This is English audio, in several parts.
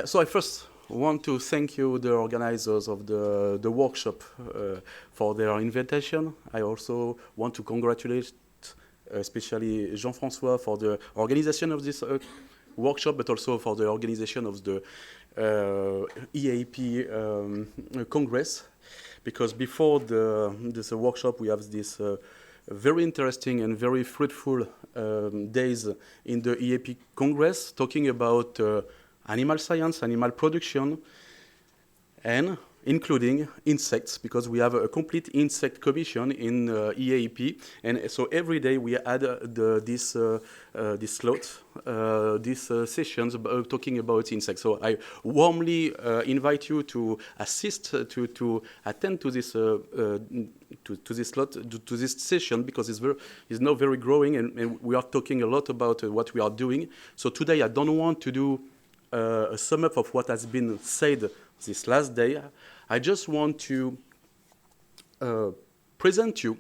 So I first want to thank you, the organizers of the workshop, for their invitation. I also want to congratulate especially Jean-François for the organization of this workshop, but also for the organization of the EAP Congress, because before this workshop we have this very interesting and very fruitful days in the EAP Congress, talking about animal science, animal production, and including insects, because we have a complete insect commission in EAP, and so every day we add this slot, these sessions talking about insects. So I warmly invite you to assist, to attend to this slot, to this session, because it's now very growing, and we are talking a lot about what we are doing. So today I don't want to do a sum up of what has been said this last day. I just want to present you,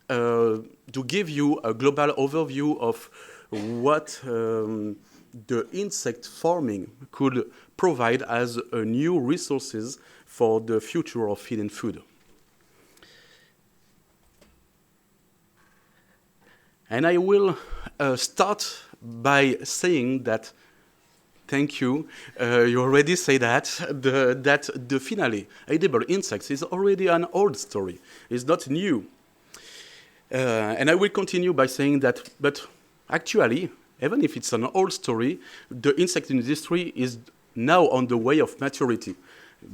to give you a global overview of what the insect farming could provide as new resources for the future of feed and food. And I will start by saying that, thank you. You already say that the finale, edible insects, is already an old story. It's not new. And I will continue by saying that, but actually, even if it's an old story, the insect industry is now on the way of maturity,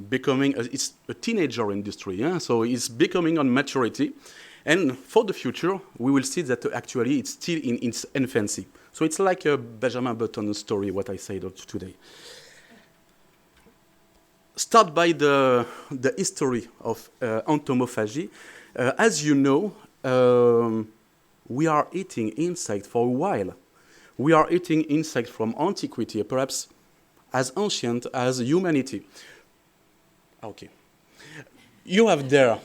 becoming it's a teenager industry. Yeah? So it's becoming on maturity. And for the future, we will see that actually it's still in its infancy. So it's like a Benjamin Button story, what I said today. Start by the history of entomophagy. As you know, we are eating insects for a while. We are eating insects from antiquity, perhaps as ancient as humanity. Okay. You have there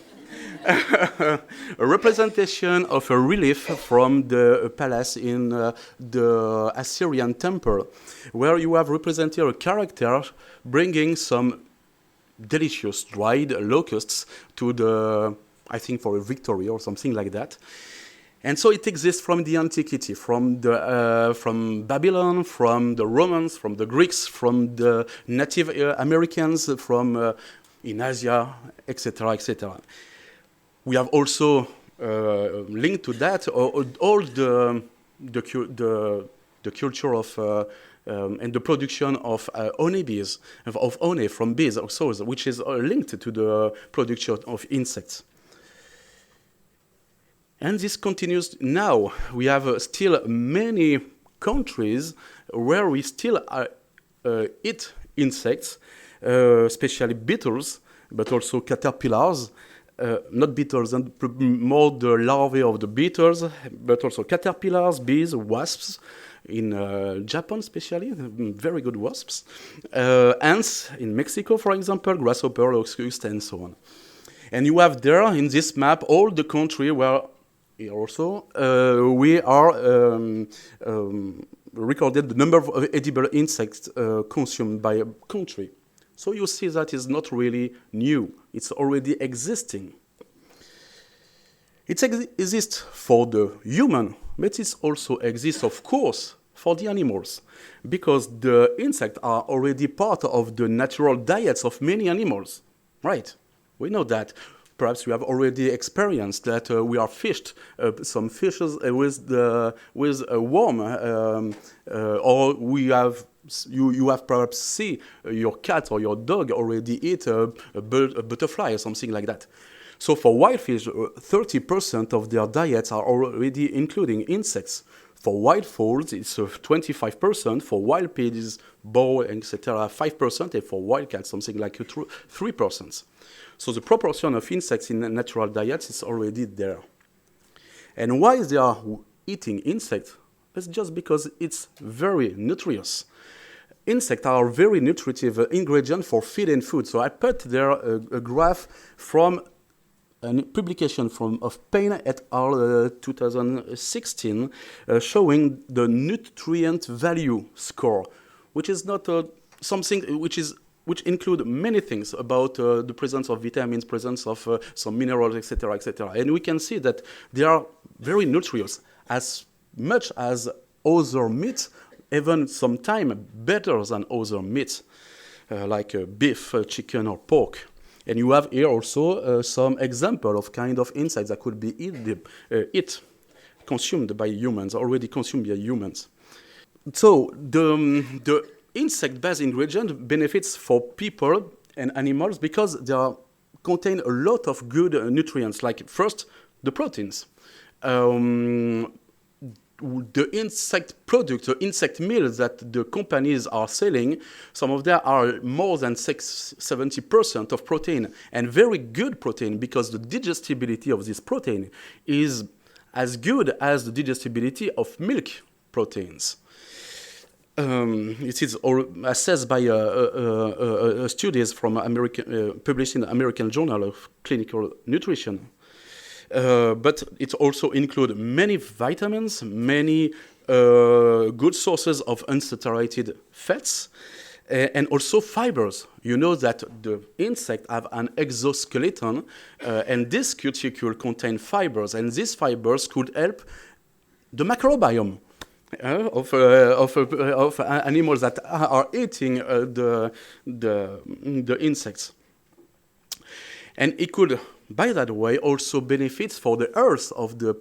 a representation of a relief from the palace in the Assyrian temple, where you have represented a character bringing some delicious dried locusts to the, I think for a victory or something like that. And so it exists from the antiquity, from Babylon, from the Romans, from the Greeks, from the Native Americans, from in Asia, etc., etc. We have also linked to that all the culture of and the production of honeybees, of honey from bees also, which is linked to the production of insects. And this continues now. We have still many countries where we still eat insects, especially beetles, but also caterpillars. Not beetles, and more the larvae of the beetles, but also caterpillars, bees, wasps, in Japan especially, very good wasps, ants in Mexico, for example, grasshopper, locust, and so on. And you have there in this map all the country where also we are recorded the number of edible insects consumed by a country. So you see that is not really new. It's already existing. It exists for the human, but it also exists, of course, for the animals, because the insects are already part of the natural diets of many animals, right? We know that. Perhaps you have already experienced that we are fished, some fishes with a worm, or we have. You have perhaps seen your cat or your dog already eat a butterfly or something like that. So for wild fish, 30% of their diets are already including insects. For wild fowls, it's 25%. For wild pigs, boar, etc., 5%. And for wild cats, something like 3%. So the proportion of insects in natural diets is already there. And why they are eating insects? It's just because it's very nutritious. Insects are a very nutritive ingredient for feed and food. So I put there a graph from a publication of Payne et al. 2016 showing the nutrient value score, which is not something which include many things about the presence of vitamins, presence of some minerals, etc., etc. And we can see that they are very nutritious, as much as other meats, even sometimes better than other meats, like beef, chicken, or pork. And you have here also some example of kind of insects that could be consumed by humans, already consumed by humans. So the insect-based ingredient benefits for people and animals because they contain a lot of good nutrients, like first, the proteins. The insect products, the insect meals that the companies are selling, some of them are more than 70% of protein, and very good protein because the digestibility of this protein is as good as the digestibility of milk proteins. It is assessed by studies from published in the American Journal of Clinical Nutrition. But it also includes many vitamins, many good sources of unsaturated fats, and also fibers. You know that the insects have an exoskeleton, and this cuticle contains fibers, and these fibers could help the microbiome of animals that are eating the insects. And it could, by that way, also benefits for the health of the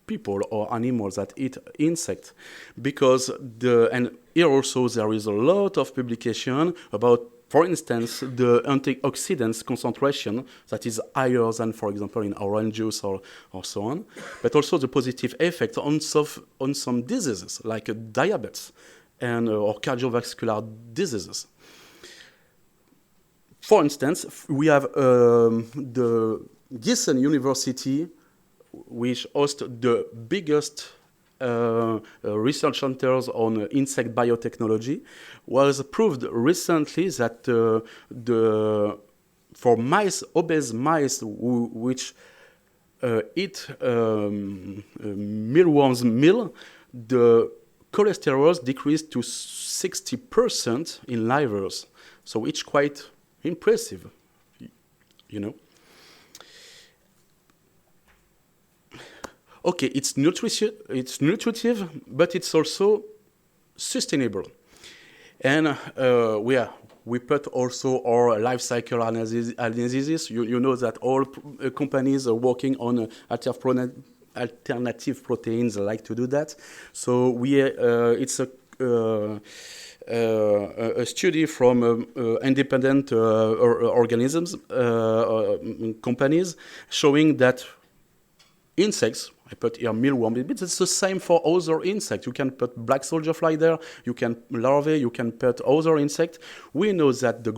people or animals that eat insects. Because and here also there is a lot of publication about, for instance, the antioxidants concentration that is higher than, for example, in orange juice or so on, but also the positive effect on some diseases like diabetes and or cardiovascular diseases. For instance, we have the Gießen University, which hosts the biggest research centers on insect biotechnology, was proved recently that for mice, obese mice which eat mealworms meal, the cholesterol decreased to 60% in livers. So it's quite impressive, you know. Okay, it's nutritive, but it's also sustainable. And we put also our life cycle analysis. You know that all companies are working on alternative proteins like to do that. So it's a study from independent organisms, companies, showing that insects, I put here mealworm, but it's the same for other insects. You can put black soldier fly there, you can larvae, you can put other insects. We know that the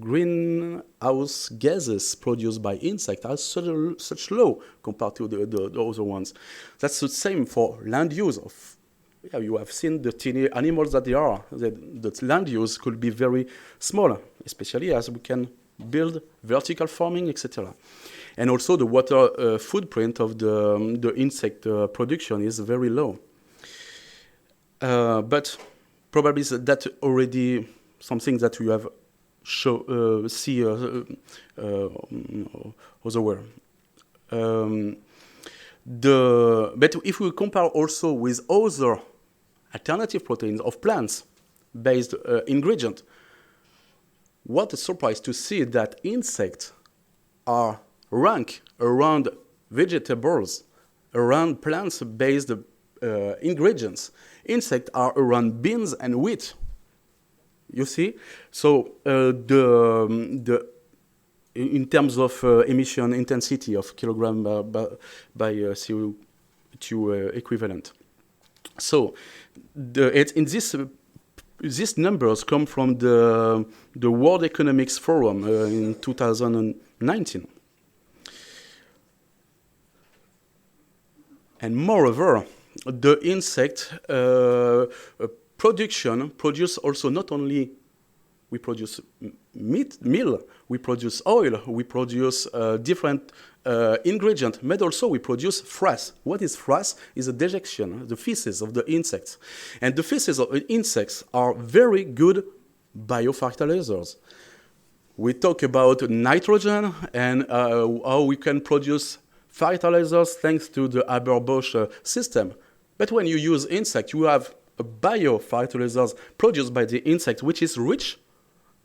greenhouse gases produced by insects are such low compared to the other ones. That's the same for land use of. Yeah, you have seen the tiny animals that they are. The land use could be very small, especially as we can build vertical farming, etc. And also the water footprint of the insect production is very low. But probably that already something that you have see elsewhere. But if we compare also with other alternative proteins of plants-based ingredient, what a surprise to see that insects are ranked around vegetables, around plants-based ingredients. Insects are around beans and wheat. You see, so in terms of emission intensity of kilogram by CO2 equivalent. So these numbers come from the World Economics Forum in 2019. And moreover, the insect production produce also not only we produce meal, we produce oil, we produce different ingredients, but also we produce frass. What is frass? Is a dejection, the feces of the insects. And the feces of the insects are very good biofertilizers. We talk about nitrogen and how we can produce fertilizers thanks to the Haber-Bosch system. But when you use insect, you have a biofertilizers produced by the insect, which is rich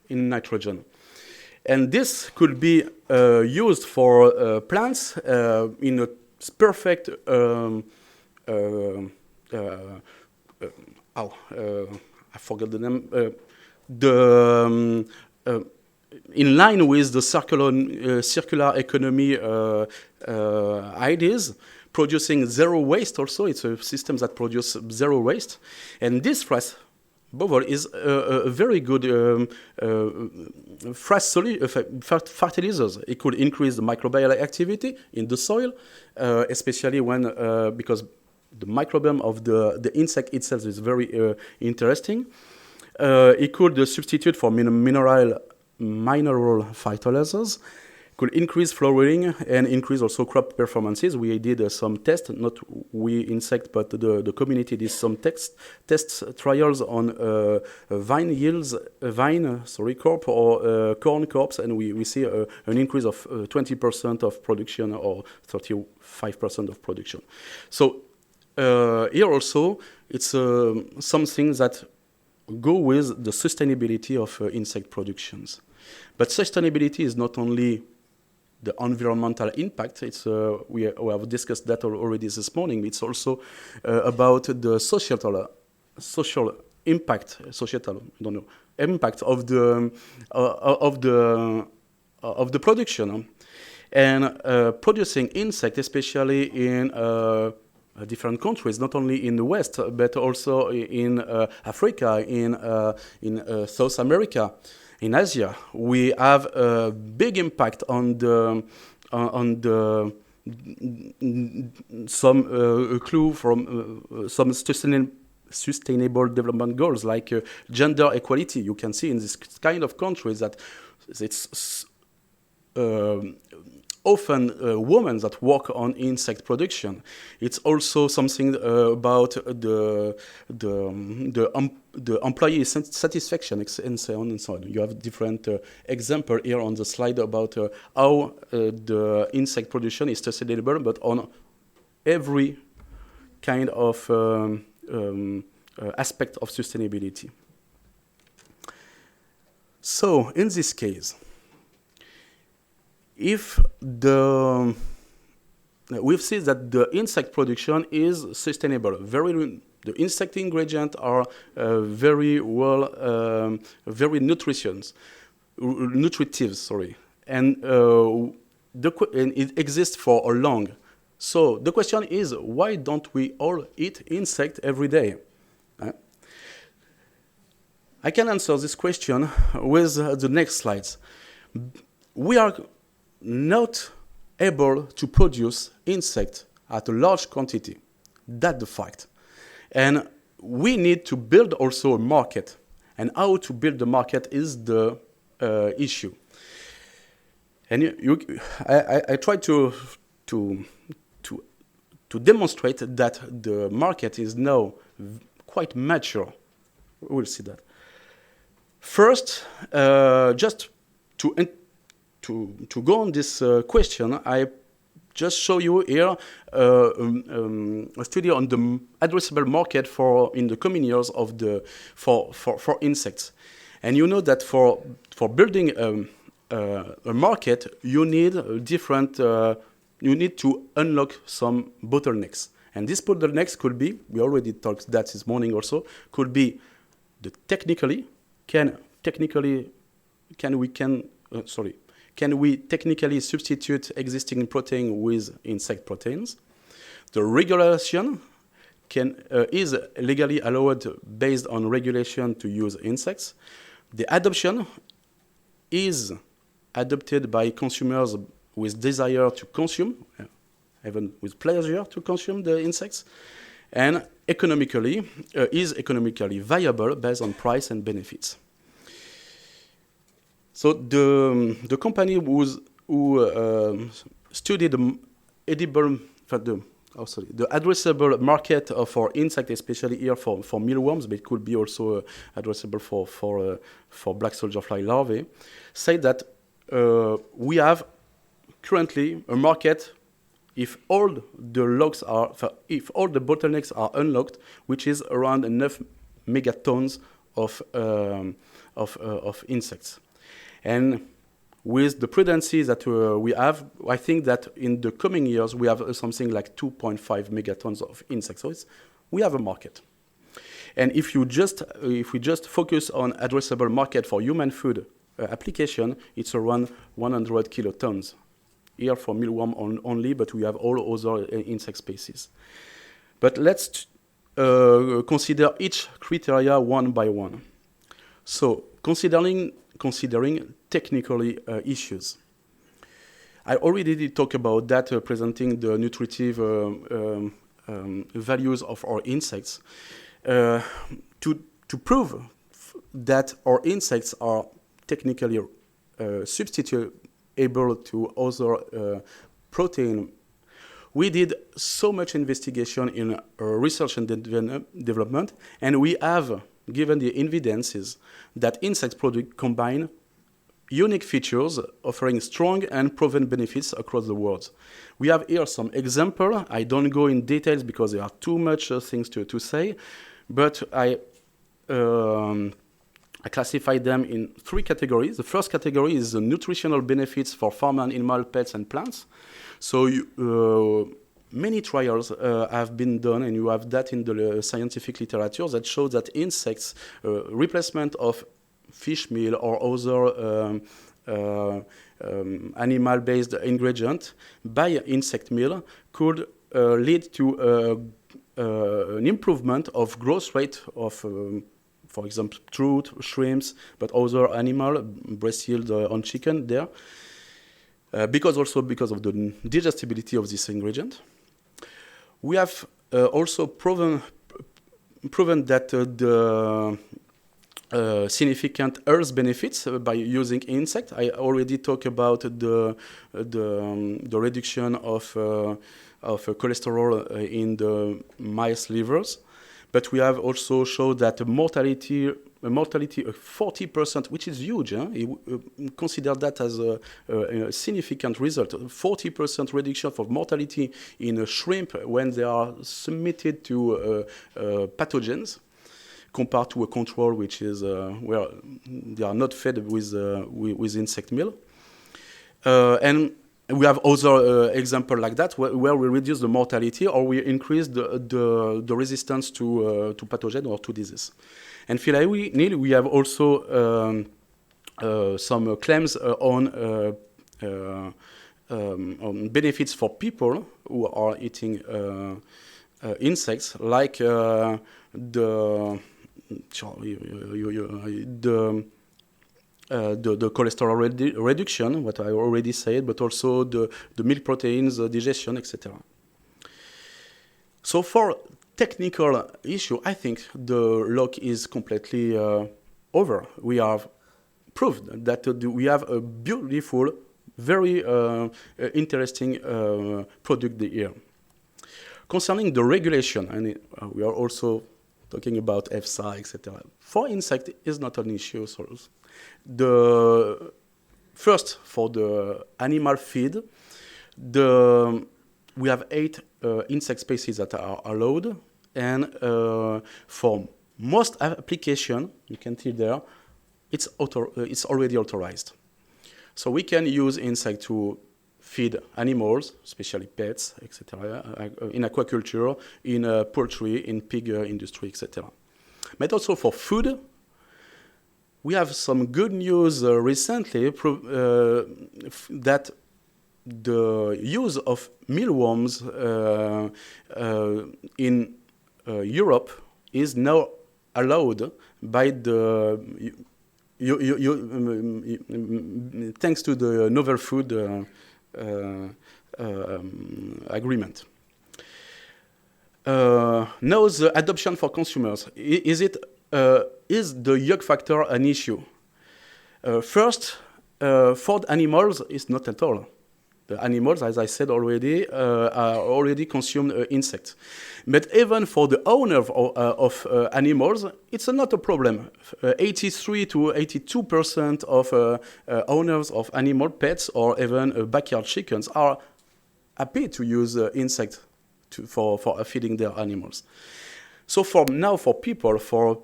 in nitrogen. And this could be used for plants in a perfect I forgot the name. In line with the circular economy ideas, producing zero waste also. It's a system that produces zero waste. And this fresh bubble is a very good fertilizers. It could increase the microbial activity in the soil, especially when, because the microbiome of the insect itself is very interesting. It could substitute for mineral fertilizers, could increase flowering and increase also crop performances. We did some tests, not we Ynsect, but the community did some test trials on vine yields, crop or corn crops, and we see an increase of 20% of production or 35% of production. So here also, it's something that go with the sustainability of insect productions. But sustainability is not only the environmental impact. It's we have discussed that already this morning. It's also about the social impact, impact of the production, and producing insect, especially in different countries, not only in the West, but also in Africa, in South America, in Asia. We have a big impact on some clue from some sustainable development goals, like gender equality. You can see in this kind of countries that it's often women that work on insect production. It's also something about the employee satisfaction and so on and so on. You have different example here on the slide about how the insect production is sustainable, but on every kind of aspect of sustainability. So in this case, if we've seen that the insect production is sustainable, the insect ingredients are very well, very nutritive, and it exists for a long. So the question is, why don't we all eat insect every day? I can answer this question with the next slides. We are not able to produce insects at a large quantity. That's the fact. And we need to build also a market. And how to build the market is the issue. And I try to demonstrate that the market is now quite mature. We'll see that. First, just to go on this question, I just show you here a study on the addressable market in the coming years of for insects, and you know that for building a market, you need you need to unlock some bottlenecks, and these bottlenecks could be, we already talked that this morning also, could be the Can we technically substitute existing protein with insect proteins? The regulation is legally allowed based on regulation to use insects. The adoption is adopted by consumers with desire to consume, even with pleasure to consume the insects, and is economically viable based on price and benefits. So the company who studied the the addressable market for insect, especially here for mealworms, but it could be also addressable for black soldier fly larvae, say that we have currently a market if all the bottlenecks are unlocked, which is around enough megatons of insects. And with the prudency that we have, I think that in the coming years we have something like 2.5 megatons of insects. So we have a market. And if we just focus on addressable market for human food application, it's around 100 kilotons. Here for mealworm only, but we have all other insect species. But let's consider each criteria one by one. So considering technically issues. I already did talk about that, presenting the nutritive values of our insects. To prove that our insects are technically substitutable to other protein, we did so much investigation in research and development, and we have given the evidences that insect products combine unique features offering strong and proven benefits across the world. We have here some examples. I don't go in details because there are too much things to say, but I classify them in three categories. The first category is the nutritional benefits for farm and animal, pets, and plants. So many trials have been done, and you have that in the scientific literature that shows that insects, replacement of fish meal or other animal-based ingredient by insect meal could lead to an improvement of growth rate of, for example, trout, shrimps, but other animal, breast yield on chicken there, because of the digestibility of this ingredient. We have also proven that the significant health benefits by using insect. I already talked about the reduction of cholesterol in the mice livers, but we have also showed that mortality of 40%, which is huge. Consider that as a significant result. 40% reduction for mortality in shrimp when they are submitted to pathogens, compared to a control which is where they are not fed with insect meal. And we have other examples like that where we reduce the mortality or we increase the resistance to pathogen or to disease. And finally, we have also some claims on benefits for people who are eating insects, like the cholesterol reduction, what I already said, but also the milk proteins digestion, etc. So for technical issue, I think the lock is completely over. We have proved that we have a beautiful, very interesting product here. Concerning the regulation, and we are also talking about EFSA, etc. For insect is not an issue. So the first, for the animal feed, we have 8 insect species that are allowed, and for most application, you can see there, it's already authorized. So we can use insect to feed animals, especially pets, etc., in aquaculture, in poultry, in pig industry, etc. But also for food, we have some good news recently that the use of mealworms in Europe is now allowed by the thanks to the novel food agreement. Now the adoption for consumers. Is the yuck factor an issue? First, for animals, it's not at all. The animals, as I said already, are already consumed insects. But even for the owner of animals, it's not a problem. 83 to 82% of owners of animal pets or even backyard chickens are happy to use insects for feeding their animals. So for people, for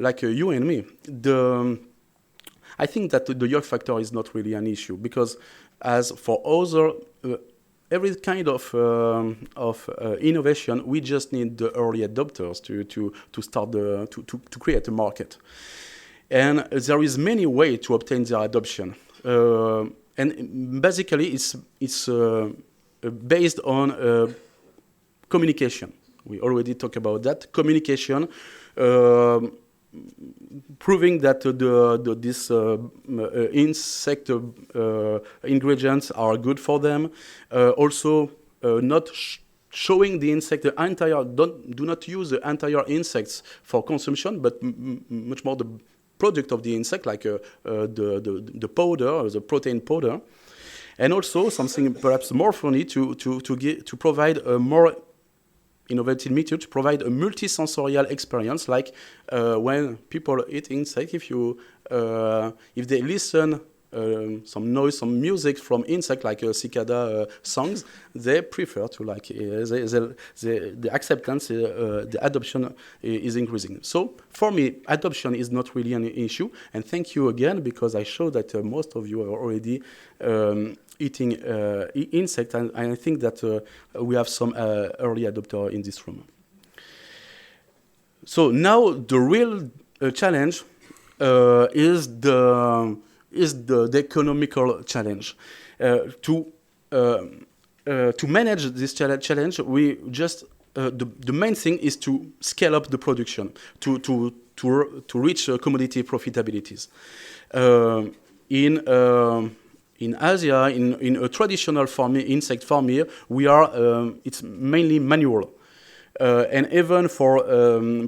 like you and me, I think that the yield factor is not really an issue, because as for other every kind of innovation, we just need the early adopters to start to create a market, and there is many ways to obtain their adoption, and basically it's based on communication. We already talked about that communication. Proving that this insect ingredients are good for them. Also, not showing the insect the entire. Do not use the entire insects for consumption, but much more the product of the insect, like the powder, the protein powder, and also something perhaps more funny to provide a more innovative method to provide a multisensorial experience, like when people eat insect, if they listen some noise, some music from insect, like cicada songs, they prefer to like the acceptance, the adoption is increasing. So for me, adoption is not really an issue. And thank you again, because I show that most of you are already eating insect, and I think that we have some early adopter in this room. So now the real challenge is the economical challenge. To manage this challenge, we just the main thing is to scale up the production to reach commodity profitabilities. In Asia, in a traditional insect farming, we are it's mainly manual. And even for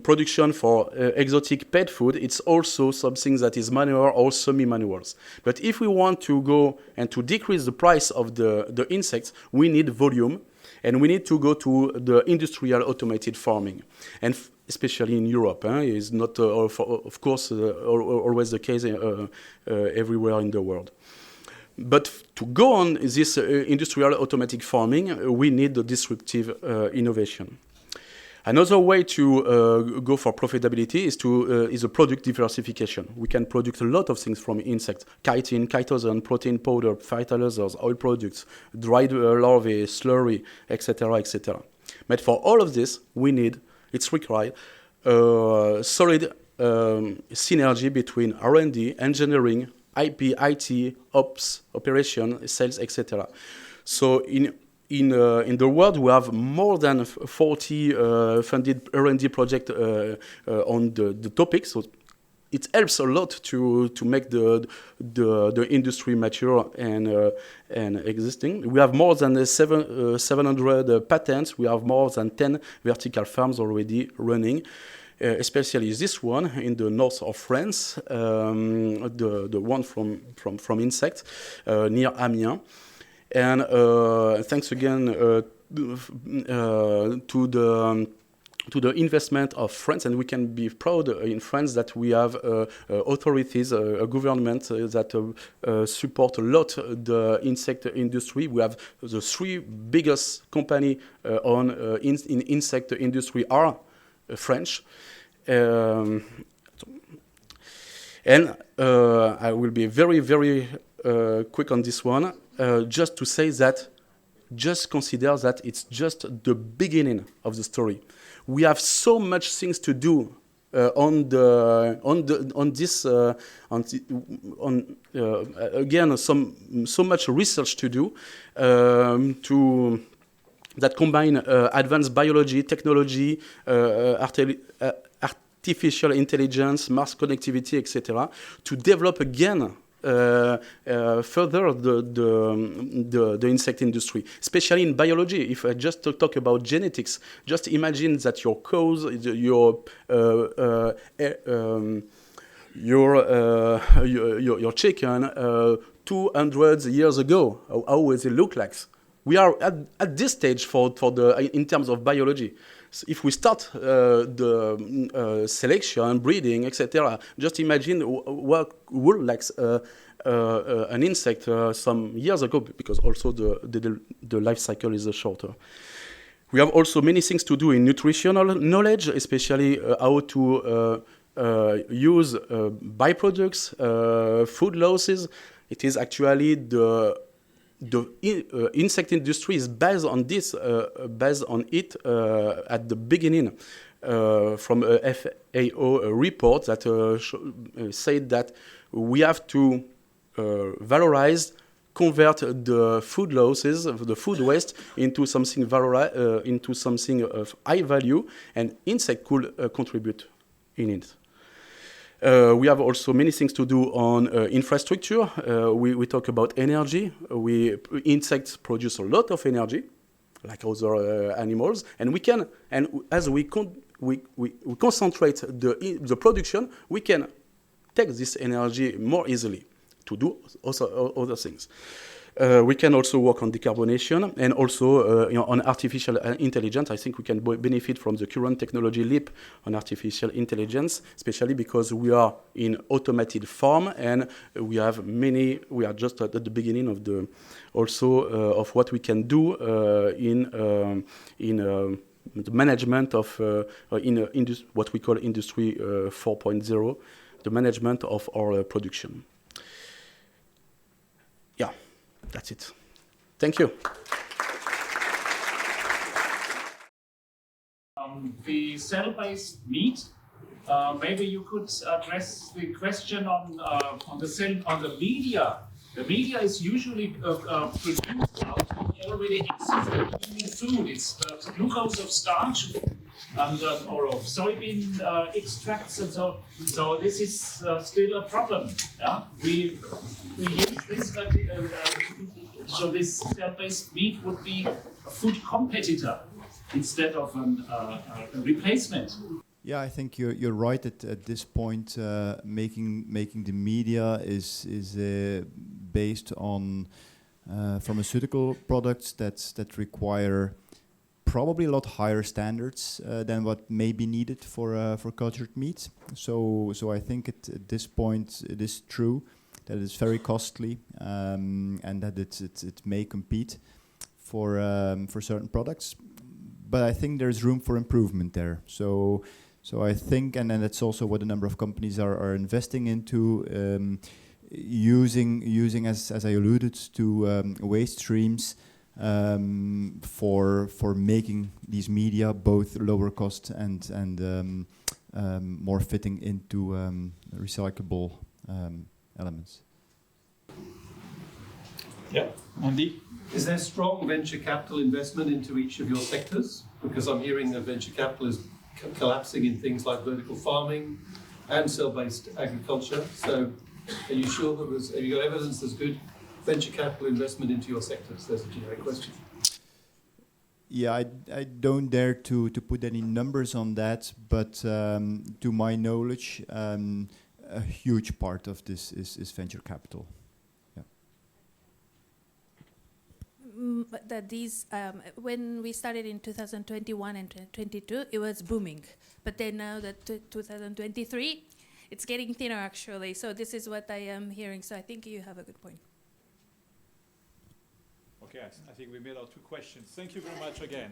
production for exotic pet food, it's also something that is manual or semi-manuals. But if we want to go and to decrease the price of the insects, we need volume, and we need to go to the industrial automated farming. And especially in Europe, is not, of course, always the case everywhere in the world. But to go on this industrial automatic farming, we need the disruptive innovation. Another way to go for profitability is a product diversification. We can produce a lot of things from insects: chitin, chitosan, protein powder, fertilizers, oil products, dried larvae, slurry, etc., etc. But for all of this, it's required solid synergy between R&D, engineering, IP, IT, ops, operation, sales, etc. So in the world, we have more than 40 funded R&D projects on the topic. So it helps a lot to make the industry mature and existing. We have more than 700 patents. We have more than 10 vertical farms already running. Especially this one in the north of France, the one from Ynsect, near Amiens. And thanks again to the investment of France, and we can be proud in France that we have authorities, a government that support a lot the insect industry. We have the three biggest company in insect industry are French. And I will be very, very quick on this one, just to say that just consider that it's just the beginning of the story. We have so much things to do again, so much research to do that combine advanced biology, technology, artificial intelligence, mass connectivity, etc., to develop again further the insect industry, especially in biology. If I just talk about genetics, just imagine that your cows, your chicken 200 years ago. How does it look like? We are at this stage in terms of biology. So if we start the selection, breeding, etc., just imagine what would like an insect some years ago, because also the life cycle is shorter. We have also many things to do in nutritional knowledge, especially how to use byproducts, food losses. It is actually the insect industry is based on this, based on it at the beginning, from a FAO report that said that we have to valorize, convert the food losses, the food waste, into something of high value, and insect could contribute in it. We have also many things to do on infrastructure. We talk about energy. Insects produce a lot of energy, like other animals, and as we concentrate the production, we can take this energy more easily to do also other things. We can also work on decarbonation and also on artificial intelligence. I think we can benefit from the current technology leap on artificial intelligence, especially because we are in automated farm and we are just at the beginning of of what we can do in the management of what we call Industry 4.0, the management of our production. Yeah. That's it. Thank you. The cell-based meat. Maybe you could address the question on the media. The media is usually produced out of already existing food. It's the glucose of starch and or of soybean extracts and so. So this is still a problem. Yeah? We use this. So this cell-based meat would be a food competitor instead of a replacement. Yeah, I think you're right at this point. Making the media is based on pharmaceutical products that require probably a lot higher standards than what may be needed for cultured meat. So I think at this point it is true that it's very costly and that it may compete for certain products, but I think there's room for improvement there. So I think, and then that's also what a number of companies are investing into, using as I alluded to waste streams for making these media both lower cost and more fitting into recyclable elements. Yeah, Andy? Is there strong venture capital investment into each of your sectors? Because I'm hearing that venture capital is collapsing in things like vertical farming and cell-based agriculture. So are you sure that have you got evidence there's good venture capital investment into your sectors? That's a generic question. Yeah, I don't dare to put any numbers on that, but to my knowledge, a huge part of this is venture capital. Yeah. That these, when we started in 2021 and 2022, it was booming. But then now that 2023, it's getting thinner actually. So this is what I am hearing. So I think you have a good point. Okay, I think we made our two questions. Thank you very much again.